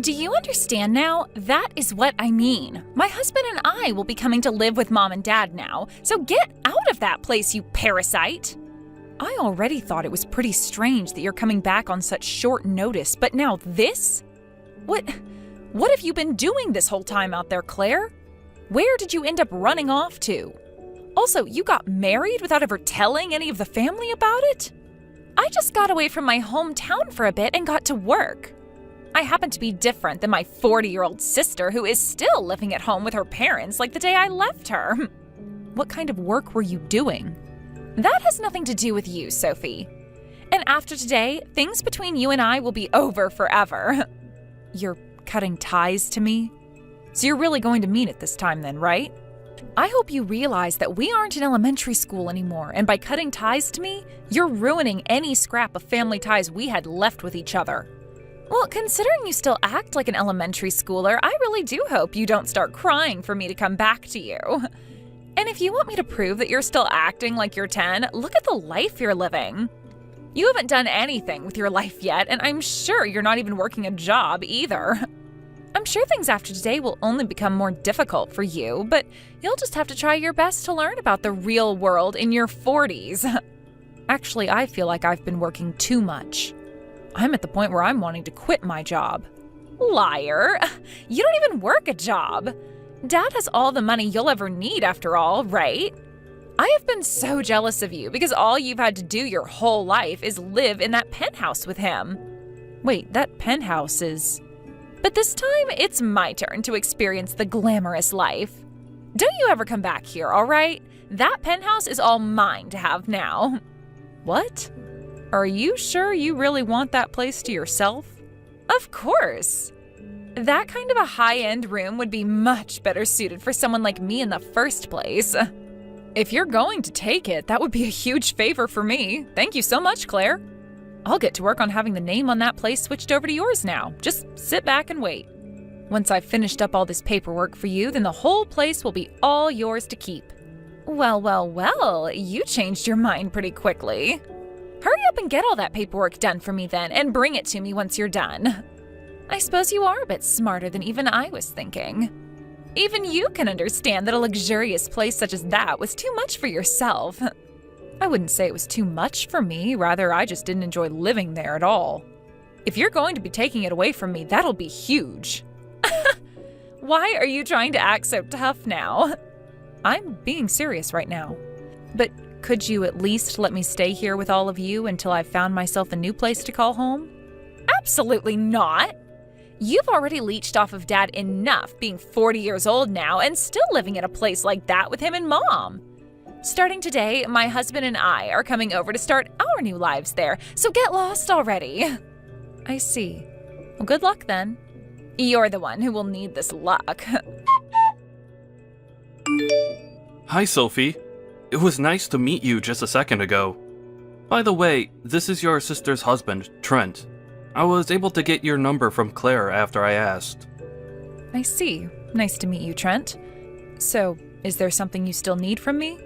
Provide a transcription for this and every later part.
Do you understand now? That is what I mean. My husband and I will be coming to live with Mom and Dad now, so get out of that place, you parasite! I already thought it was pretty strange that you're coming back on such short notice, but now this? What have you been doing this whole time out there, Claire? Where did you end up running off to? Also, you got married without ever telling any of the family about it? I just got away from my hometown for a bit and got to work. I happen to be different than my 40-year-old sister who is still living at home with her parents like the day I left her. What kind of work were you doing? That has nothing to do with you, Sophie. And after today, things between you and I will be over forever. You're cutting ties to me? So you're really going to mean it this time then, right? I hope you realize that we aren't in elementary school anymore, and by cutting ties to me, you're ruining any scrap of family ties we had left with each other. Well, considering you still act like an elementary schooler, I really do hope you don't start crying for me to come back to you. And if you want me to prove that you're still acting like you're 10, look at the life you're living. You haven't done anything with your life yet, and I'm sure you're not even working a job either. I'm sure things after today will only become more difficult for you, but you'll just have to try your best to learn about the real world in your 40s. Actually, I feel like I've been working too much. I'm at the point where I'm wanting to quit my job. Liar! You don't even work a job. Dad has all the money you'll ever need after all, right? I have been so jealous of you because all you've had to do your whole life is live in that penthouse with him. Wait, that penthouse is... But this time, it's my turn to experience the glamorous life. Don't you ever come back here, all right? That penthouse is all mine to have now. What? Are you sure you really want that place to yourself? Of course. That kind of a high-end room would be much better suited for someone like me in the first place. If you're going to take it, that would be a huge favor for me. Thank you so much, Claire. I'll get to work on having the name on that place switched over to yours now. Just sit back and wait. Once I've finished up all this paperwork for you, then the whole place will be all yours to keep. Well, you changed your mind pretty quickly. Hurry up and get all that paperwork done for me then, and bring it to me once you're done. I suppose you are a bit smarter than even I was thinking. Even you can understand that a luxurious place such as that was too much for yourself. I wouldn't say it was too much for me, rather I just didn't enjoy living there at all. If you're going to be taking it away from me, that'll be huge. Why are you trying to act so tough now? I'm being serious right now. But could you at least let me stay here with all of you until I've found myself a new place to call home? Absolutely not! You've already leached off of Dad enough being 40 years old now and still living at a place like that with him and Mom. Starting today, my husband and I are coming over to start our new lives there, so get lost already. I see. Well, good luck then. You're the one who will need this luck. Hi, Sophie. It was nice to meet you just a second ago. By the way, this is your sister's husband, Trent. I was able to get your number from Claire after I asked. I see. Nice to meet you, Trent. So, is there something you still need from me?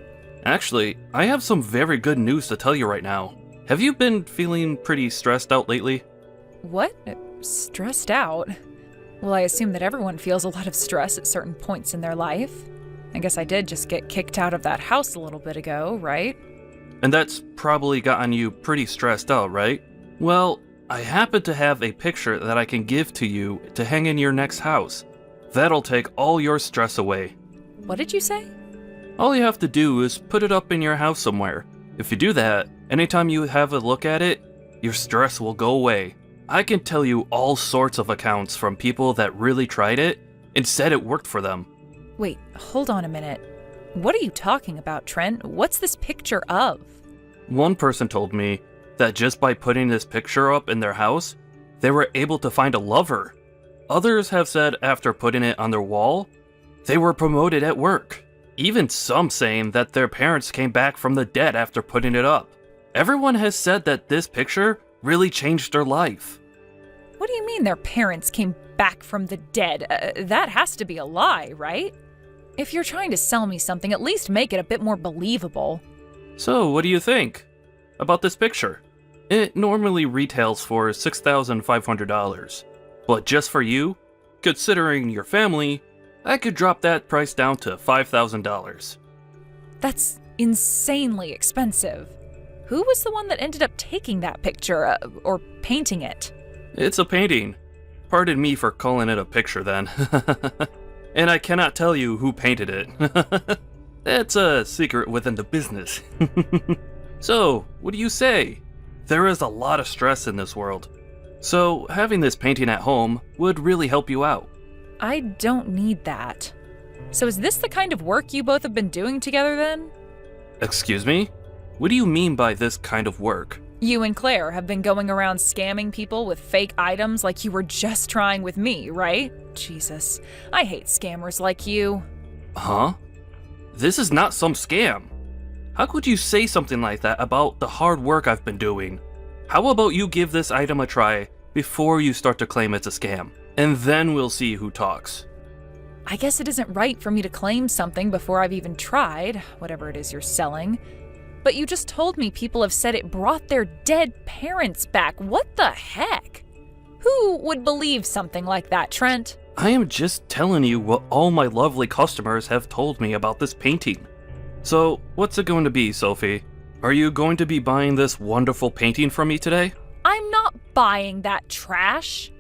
Actually, I have some very good news to tell you right now. Have you been feeling pretty stressed out lately? What? Stressed out? Well, I assume that everyone feels a lot of stress at certain points in their life. I guess I did just get kicked out of that house a little bit ago, right? And that's probably gotten you pretty stressed out, right? Well, I happen to have a picture that I can give to you to hang in your next house. That'll take all your stress away. What did you say? All you have to do is put it up in your house somewhere. If you do that, anytime you have a look at it, your stress will go away. I can tell you all sorts of accounts from people that really tried it and said it worked for them. Wait, hold on a minute. What are you talking about, Trent? What's this picture of? One person told me that just by putting this picture up in their house, they were able to find a lover. Others have said after putting it on their wall, they were promoted at work. Even some saying that their parents came back from the dead after putting it up. Everyone has said that this picture really changed their life. What do you mean their parents came back from the dead? That has to be a lie, right? If you're trying to sell me something, at least make it a bit more believable. So, what do you think about this picture? It normally retails for $6,500. But just for you, considering your family, I could drop that price down to $5,000. That's insanely expensive. Who was the one that ended up taking that picture, or painting it? It's a painting. Pardon me for calling it a picture then. And I cannot tell you who painted it. That's a secret within the business. So, what do you say? There is a lot of stress in this world. So, having this painting at home would really help you out. I don't need that. So is this the kind of work you both have been doing together then? Excuse me? What do you mean by this kind of work? You and Claire have been going around scamming people with fake items like you were just trying with me, right? Jesus, I hate scammers like you. Huh? This is not some scam. How could you say something like that about the hard work I've been doing? How about you give this item a try before you start to claim it's a scam? And then we'll see who talks. I guess it isn't right for me to claim something before I've even tried, whatever it is you're selling. But you just told me people have said it brought their dead parents back. What the heck? Who would believe something like that, Trent? I am just telling you what all my lovely customers have told me about this painting. So, what's it going to be, Sophie? Are you going to be buying this wonderful painting from me today? I'm not buying that trash.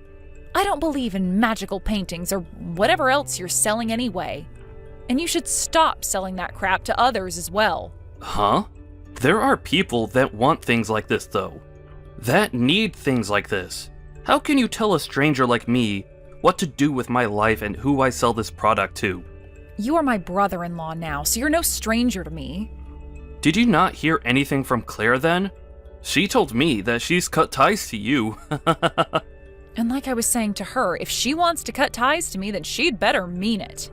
I don't believe in magical paintings or whatever else you're selling anyway. And you should stop selling that crap to others as well. Huh? There are people that want things like this, though. That need things like this. How can you tell a stranger like me what to do with my life and who I sell this product to? You are my brother-in-law now, so you're no stranger to me. Did you not hear anything from Claire then? She told me that she's cut ties to you. And like I was saying to her, if she wants to cut ties to me, then she'd better mean it.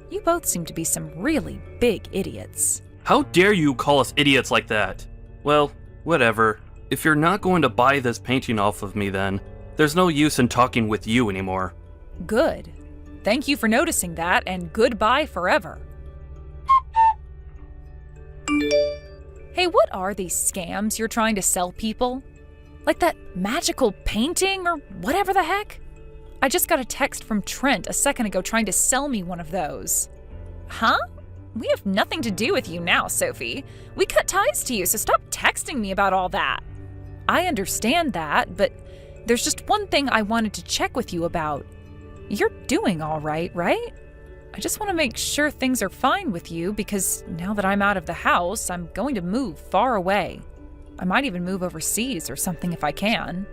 You both seem to be some really big idiots. How dare you call us idiots like that? Well, whatever. If you're not going to buy this painting off of me then, there's no use in talking with you anymore. Good. Thank you for noticing that, and goodbye forever. Hey, what are these scams you're trying to sell people? Like that magical painting or whatever the heck? I just got a text from Trent a second ago trying to sell me one of those. Huh? We have nothing to do with you now, Sophie. We cut ties to you, so stop texting me about all that. I understand that, but there's just one thing I wanted to check with you about. You're doing all right, right? I just want to make sure things are fine with you because now that I'm out of the house, I'm going to move far away. I might even move overseas or something if I can.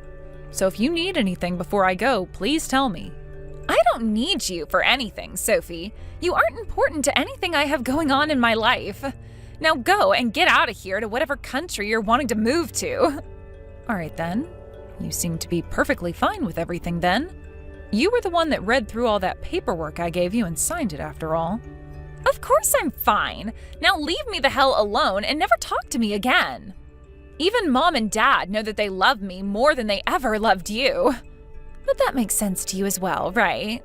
So if you need anything before I go, please tell me. I don't need you for anything, Sophie. You aren't important to anything I have going on in my life. Now go and get out of here to whatever country you're wanting to move to. All right then. You seem to be perfectly fine with everything then. You were the one that read through all that paperwork I gave you and signed it after all. Of course I'm fine. Now leave me the hell alone and never talk to me again. Even Mom and Dad know that they love me more than they ever loved you. But that makes sense to you as well, right?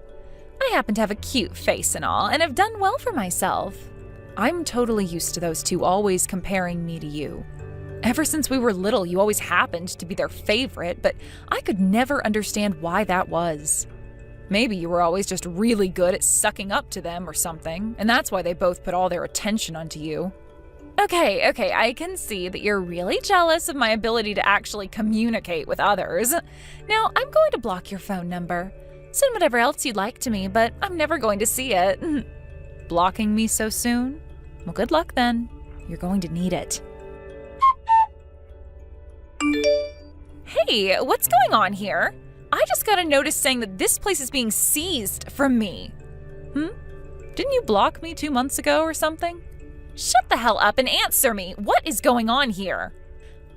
I happen to have a cute face and all, and have done well for myself. I'm totally used to those two always comparing me to you. Ever since we were little, you always happened to be their favorite, but I could never understand why that was. Maybe you were always just really good at sucking up to them or something, and that's why they both put all their attention onto you. Okay, I can see that you're really jealous of my ability to actually communicate with others. Now, I'm going to block your phone number. Send whatever else you'd like to me, but I'm never going to see it. Blocking me so soon? Well, good luck then. You're going to need it. Hey, what's going on here? I just got a notice saying that this place is being seized from me. Didn't you block me 2 months ago or something? Shut the hell up and answer me. What is going on here?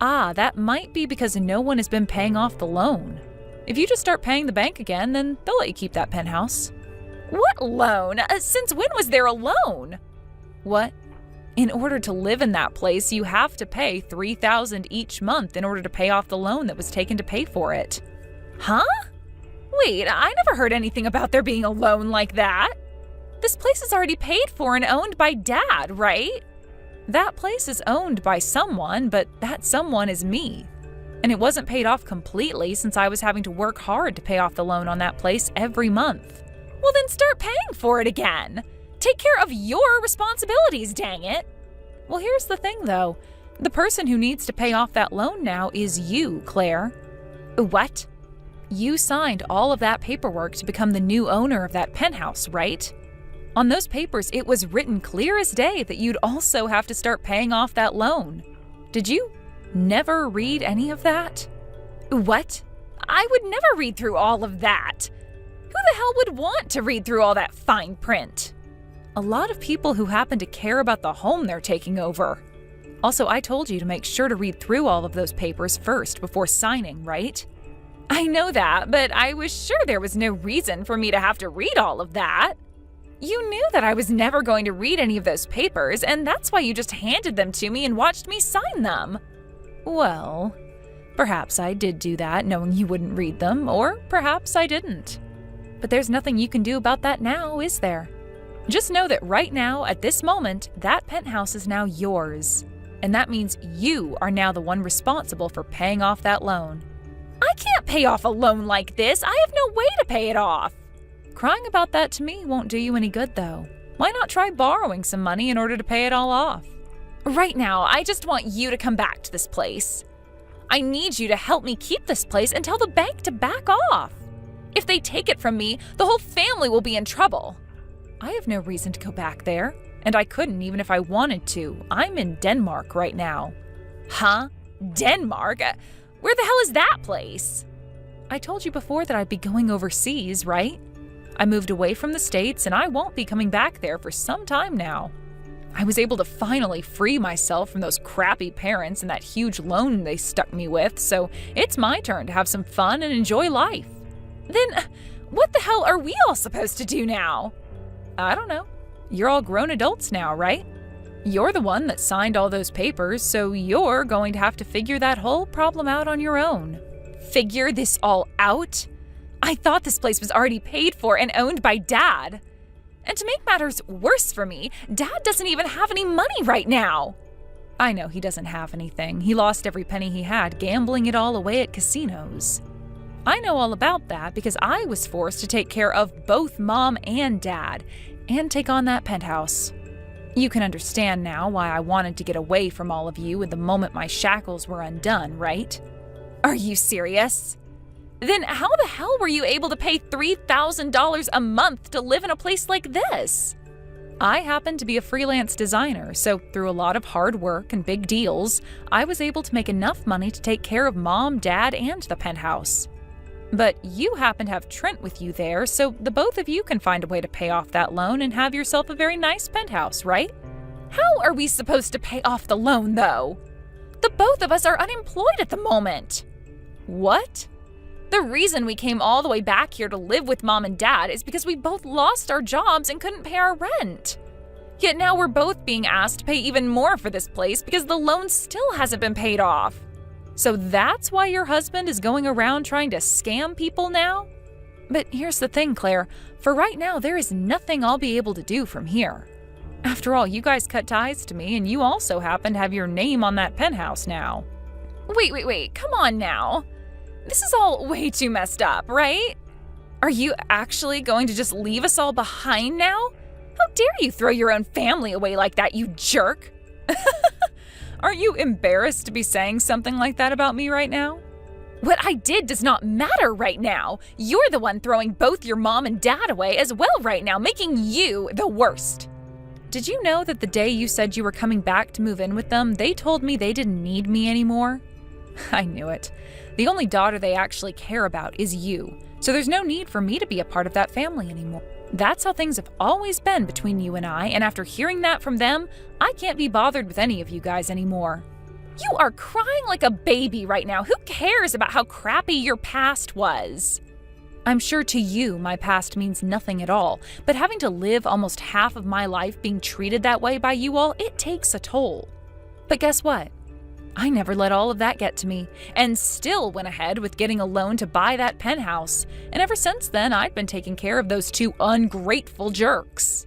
Ah, that might be because no one has been paying off the loan. If you just start paying the bank again, then they'll let you keep that penthouse. What loan? Since when was there a loan? What? In order to live in that place, you have to pay $3,000 each month in order to pay off the loan that was taken to pay for it. Huh? Wait, I never heard anything about there being a loan like that. This place is already paid for and owned by Dad, right? That place is owned by someone, but that someone is me. And it wasn't paid off completely since I was having to work hard to pay off the loan on that place every month. Well, then start paying for it again. Take care of your responsibilities, dang it. Well, here's the thing, though. The person who needs to pay off that loan now is you, Claire. What? You signed all of that paperwork to become the new owner of that penthouse, right? On those papers, it was written clear as day that you'd also have to start paying off that loan. Did you never read any of that? What? I would never read through all of that. Who the hell would want to read through all that fine print? A lot of people who happen to care about the home they're taking over. Also, I told you to make sure to read through all of those papers first before signing, right? I know that, but I was sure there was no reason for me to have to read all of that. You knew that I was never going to read any of those papers, and that's why you just handed them to me and watched me sign them. Well, perhaps I did do that knowing you wouldn't read them, or perhaps I didn't. But there's nothing you can do about that now, is there? Just know that right now, at this moment, that penthouse is now yours. And that means you are now the one responsible for paying off that loan. I can't pay off a loan like this. I have no way to pay it off. Crying about that to me won't do you any good, though. Why not try borrowing some money in order to pay it all off? Right now, I just want you to come back to this place. I need you to help me keep this place and tell the bank to back off. If they take it from me, the whole family will be in trouble. I have no reason to go back there, and I couldn't even if I wanted to. I'm in Denmark right now. Huh? Denmark? Where the hell is that place? I told you before that I'd be going overseas, right? I moved away from the States, and I won't be coming back there for some time now. I was able to finally free myself from those crappy parents and that huge loan they stuck me with, so it's my turn to have some fun and enjoy life. Then, what the hell are we all supposed to do now? I don't know. You're all grown adults now, right? You're the one that signed all those papers, so you're going to have to figure that whole problem out on your own. Figure this all out? I thought this place was already paid for and owned by Dad. And to make matters worse for me, Dad doesn't even have any money right now. I know he doesn't have anything. He lost every penny he had, gambling it all away at casinos. I know all about that because I was forced to take care of both Mom and Dad and take on that penthouse. You can understand now why I wanted to get away from all of you at the moment my shackles were undone, right? Are you serious? Then how the hell were you able to pay $3,000 a month to live in a place like this? I happen to be a freelance designer, so through a lot of hard work and big deals, I was able to make enough money to take care of Mom, Dad, and the penthouse. But you happen to have Trent with you there, so the both of you can find a way to pay off that loan and have yourself a very nice penthouse, right? How are we supposed to pay off the loan, though? The both of us are unemployed at the moment. What? The reason we came all the way back here to live with Mom and Dad is because we both lost our jobs and couldn't pay our rent. Yet now we're both being asked to pay even more for this place because the loan still hasn't been paid off. So that's why your husband is going around trying to scam people now? But here's the thing, Claire. For right now, there is nothing I'll be able to do from here. After all, you guys cut ties to me, and you also happen to have your name on that penthouse now. Wait, come on now. This is all way too messed up, right? Are you actually going to just leave us all behind now? How dare you throw your own family away like that, you jerk? Aren't you embarrassed to be saying something like that about me right now? What I did does not matter right now. You're the one throwing both your mom and dad away as well right now, making you the worst. Did you know that the day you said you were coming back to move in with them, they told me they didn't need me anymore? I knew it. The only daughter they actually care about is you, so there's no need for me to be a part of that family anymore. That's how things have always been between you and I, and after hearing that from them, I can't be bothered with any of you guys anymore. You are crying like a baby right now. Who cares about how crappy your past was? I'm sure to you, my past means nothing at all, but having to live almost half of my life being treated that way by you all, it takes a toll. But guess what? I never let all of that get to me, and still went ahead with getting a loan to buy that penthouse, and ever since then I've been taking care of those two ungrateful jerks.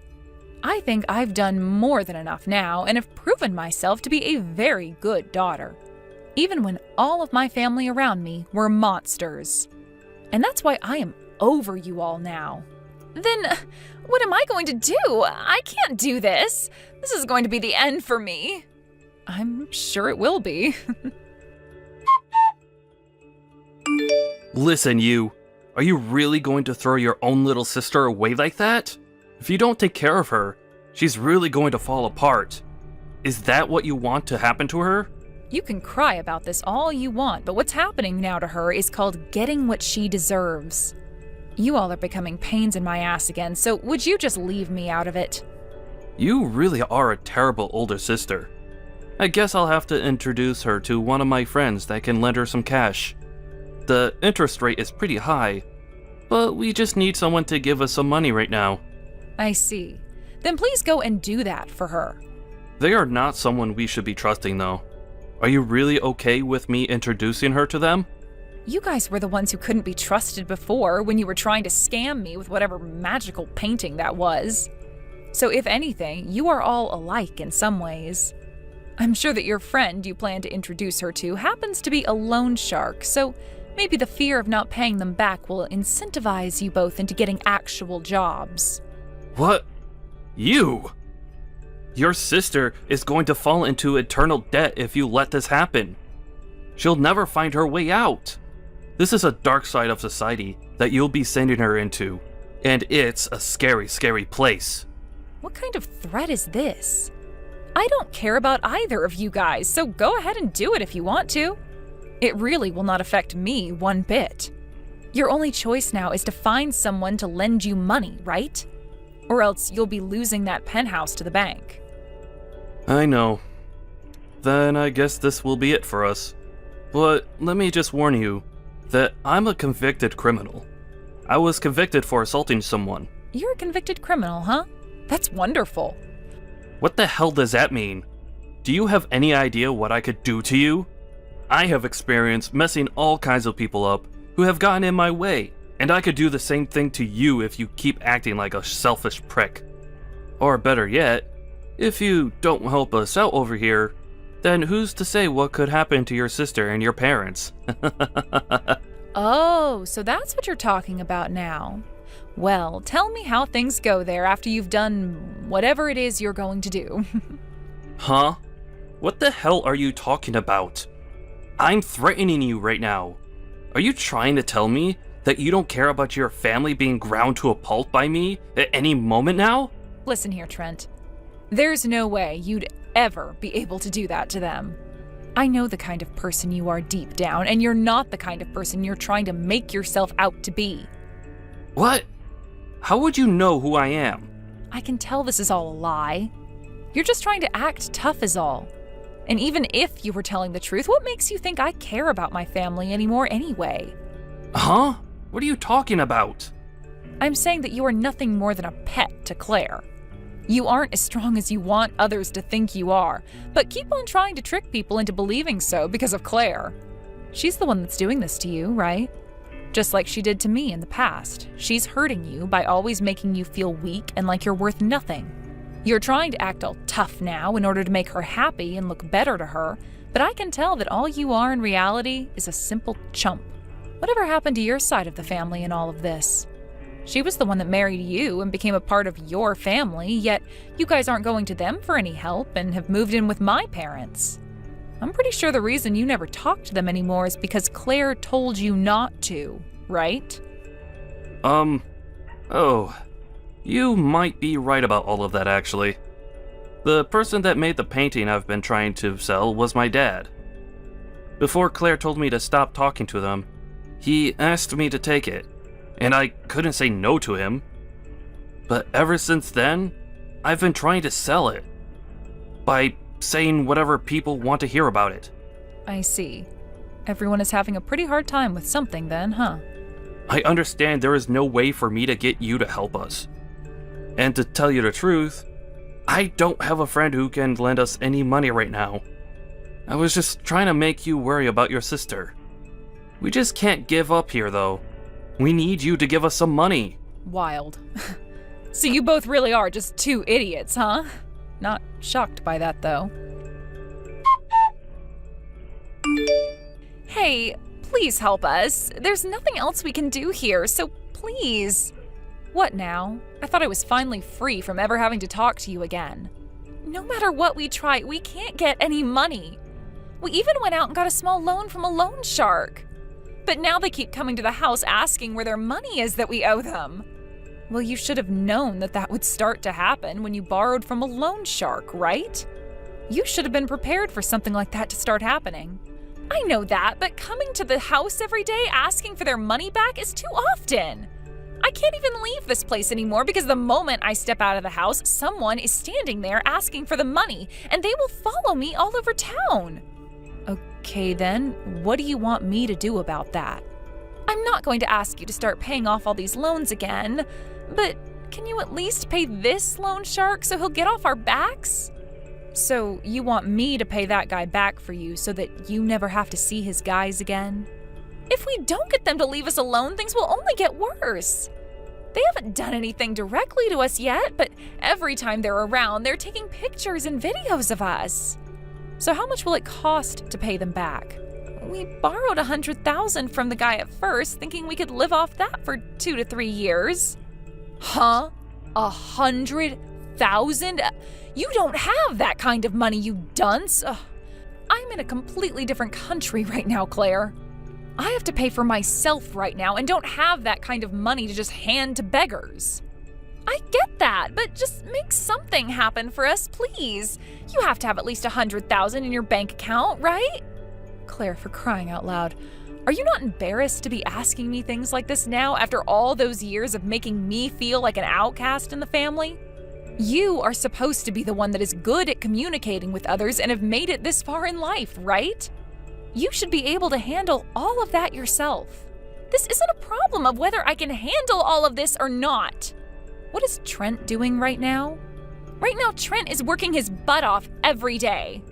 I think I've done more than enough now, and have proven myself to be a very good daughter. even when all of my family around me were monsters. And that's why I am over you all now. Then, what am I going to do? I can't do this. This is going to be the end for me. I'm sure it will be. Listen, you. Are you really going to throw your own little sister away like that? If you don't take care of her, she's really going to fall apart. Is that what you want to happen to her? You can cry about this all you want, but what's happening now to her is called getting what she deserves. You all are becoming pains in my ass again, so would you just leave me out of it? You really are a terrible older sister. I guess I'll have to introduce her to one of my friends that can lend her some cash. The interest rate is pretty high, but we just need someone to give us some money right now. I see. Then please go and do that for her. They are not someone we should be trusting, though. Are you really okay with me introducing her to them? You guys were the ones who couldn't be trusted before when you were trying to scam me with whatever magical painting that was. So if anything, you are all alike in some ways. I'm sure that your friend you plan to introduce her to happens to be a loan shark, so maybe the fear of not paying them back will incentivize you both into getting actual jobs. What? You? Your sister is going to fall into eternal debt if you let this happen. She'll never find her way out. This is a dark side of society that you'll be sending her into, and it's a scary, scary place. What kind of threat is this? I don't care about either of you guys, so go ahead and do it if you want to. It really will not affect me one bit. Your only choice now is to find someone to lend you money, right? Or else you'll be losing that penthouse to the bank. I know. Then I guess this will be it for us. But let me just warn you that I'm a convicted criminal. I was convicted for assaulting someone. You're a convicted criminal, huh? That's wonderful. What the hell does that mean? Do you have any idea what I could do to you? I have experience messing all kinds of people up who have gotten in my way, and I could do the same thing to you if you keep acting like a selfish prick. Or better yet, if you don't help us out over here, then who's to say what could happen to your sister and your parents? Oh, so that's what you're talking about now. Well, tell me how things go there after you've done whatever it is you're going to do. Huh? What the hell are you talking about? I'm threatening you right now. Are you trying to tell me that you don't care about your family being ground to a pulp by me at any moment now? Listen here, Trent. There's no way you'd ever be able to do that to them. I know the kind of person you are deep down, and you're not the kind of person you're trying to make yourself out to be. What? How would you know who I am? I can tell this is all a lie. You're just trying to act tough is all. And even if you were telling the truth, what makes you think I care about my family anymore anyway? Huh? What are you talking about? I'm saying that you are nothing more than a pet to Claire. You aren't as strong as you want others to think you are, but keep on trying to trick people into believing so because of Claire. She's the one that's doing this to you, right? Just like she did to me in the past. She's hurting you by always making you feel weak and like you're worth nothing. You're trying to act all tough now in order to make her happy and look better to her, but I can tell that all you are in reality is a simple chump. Whatever happened to your side of the family in all of this? She was the one that married you and became a part of your family, yet you guys aren't going to them for any help and have moved in with my parents. I'm pretty sure the reason you never talk to them anymore is because Claire told you not to, right? Oh, you might be right about all of that, actually. The person that made the painting I've been trying to sell was my dad. Before Claire told me to stop talking to them, he asked me to take it, and I couldn't say no to him. But ever since then, I've been trying to sell it by saying whatever people want to hear about it. I see. Everyone is having a pretty hard time with something then, huh? I understand there is no way for me to get you to help us. And to tell you the truth, I don't have a friend who can lend us any money right now. I was just trying to make you worry about your sister. We just can't give up here, though. We need you to give us some money. Wild. So you both really are just two idiots, huh? Not shocked by that, though. Hey, please help us. There's nothing else we can do here, so please. What now? I thought I was finally free from ever having to talk to you again. No matter what we try, we can't get any money. We even went out and got a small loan from a loan shark. But now they keep coming to the house asking where their money is that we owe them. Well, you should have known that that would start to happen when you borrowed from a loan shark, right? You should have been prepared for something like that to start happening. I know that, but coming to the house every day asking for their money back is too often. I can't even leave this place anymore because the moment I step out of the house, someone is standing there asking for the money, and they will follow me all over town. Okay then, what do you want me to do about that? I'm not going to ask you to start paying off all these loans again, but can you at least pay this loan shark so he'll get off our backs? So you want me to pay that guy back for you so that you never have to see his guys again? If we don't get them to leave us alone, things will only get worse. They haven't done anything directly to us yet, but every time they're around, they're taking pictures and videos of us. So how much will it cost to pay them back? We borrowed $100,000 from the guy at first, thinking we could live off that for 2 to 3 years. Huh? $100,000? You don't have that kind of money, you dunce. Ugh. I'm in a completely different country right now, Claire. I have to pay for myself right now and don't have that kind of money to just hand to beggars. I get that, but just make something happen for us, please. You have to have at least $100,000 in your bank account, right? Claire, for crying out loud, are you not embarrassed to be asking me things like this now after all those years of making me feel like an outcast in the family? You are supposed to be the one that is good at communicating with others and have made it this far in life, right? You should be able to handle all of that yourself. This isn't a problem of whether I can handle all of this or not. What is Trent doing right now? Right now, Trent is working his butt off every day.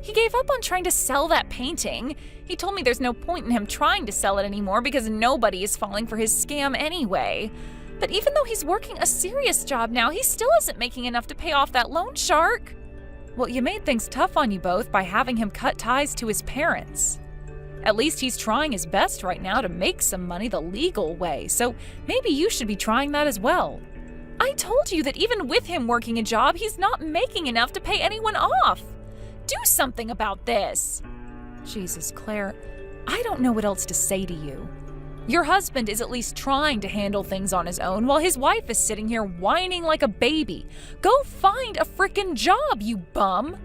He gave up on trying to sell that painting. He told me there's no point in him trying to sell it anymore because nobody is falling for his scam anyway. But even though he's working a serious job now, he still isn't making enough to pay off that loan shark. Well, you made things tough on you both by having him cut ties to his parents. At least he's trying his best right now to make some money the legal way, so maybe you should be trying that as well. I told you that even with him working a job, he's not making enough to pay anyone off. Do something about this. Jesus, Claire, I don't know what else to say to you. Your husband is at least trying to handle things on his own while his wife is sitting here whining like a baby. Go find a frickin' job, you bum.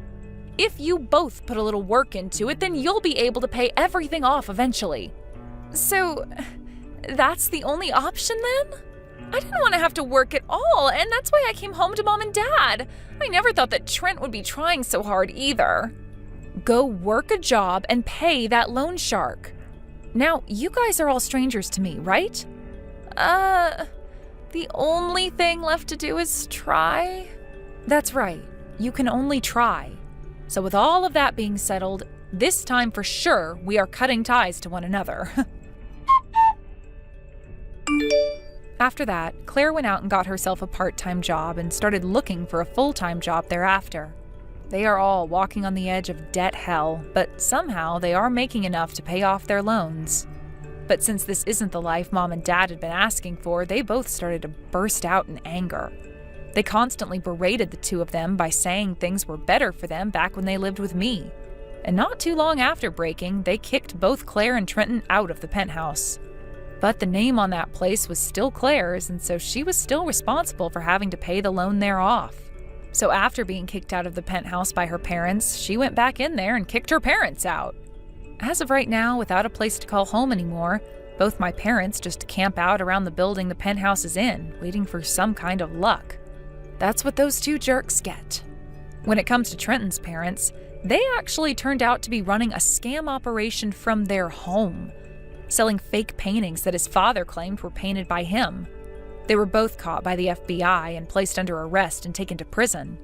If you both put a little work into it, then you'll be able to pay everything off eventually. So, that's the only option then? I didn't want to have to work at all, and that's why I came home to Mom and Dad. I never thought that Trent would be trying so hard either. Go work a job and pay that loan shark. Now, you guys are all strangers to me, right? The only thing left to do is try? That's right. You can only try. So with all of that being settled, this time for sure we are cutting ties to one another. After that, Claire went out and got herself a part-time job and started looking for a full-time job thereafter. They are all walking on the edge of debt hell, but somehow they are making enough to pay off their loans. But since this isn't the life Mom and Dad had been asking for, they both started to burst out in anger. They constantly berated the two of them by saying things were better for them back when they lived with me. And not too long after breaking, they kicked both Claire and Trenton out of the penthouse. But the name on that place was still Claire's, and so she was still responsible for having to pay the loan there off. So after being kicked out of the penthouse by her parents, she went back in there and kicked her parents out. As of right now, without a place to call home anymore, both my parents just camp out around the building the penthouse is in, waiting for some kind of luck. That's what those two jerks get. When it comes to Trenton's parents, they actually turned out to be running a scam operation from their home, selling fake paintings that his father claimed were painted by him. They were both caught by the FBI and placed under arrest and taken to prison.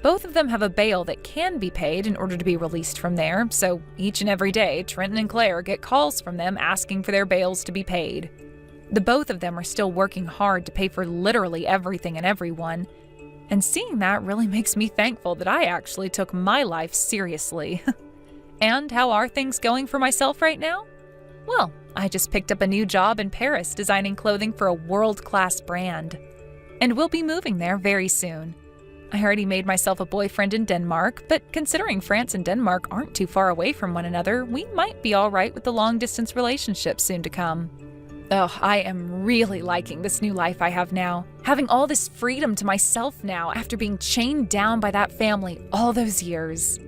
Both of them have a bail that can be paid in order to be released from there, so each and every day, Trenton and Claire get calls from them asking for their bails to be paid. The both of them are still working hard to pay for literally everything and everyone, and seeing that really makes me thankful that I actually took my life seriously. And how are things going for myself right now? Well, I just picked up a new job in Paris designing clothing for a world-class brand. And we'll be moving there very soon. I already made myself a boyfriend in Denmark, but considering France and Denmark aren't too far away from one another, we might be all right with the long-distance relationship soon to come. Oh, I am really liking this new life I have now. Having all this freedom to myself now after being chained down by that family all those years.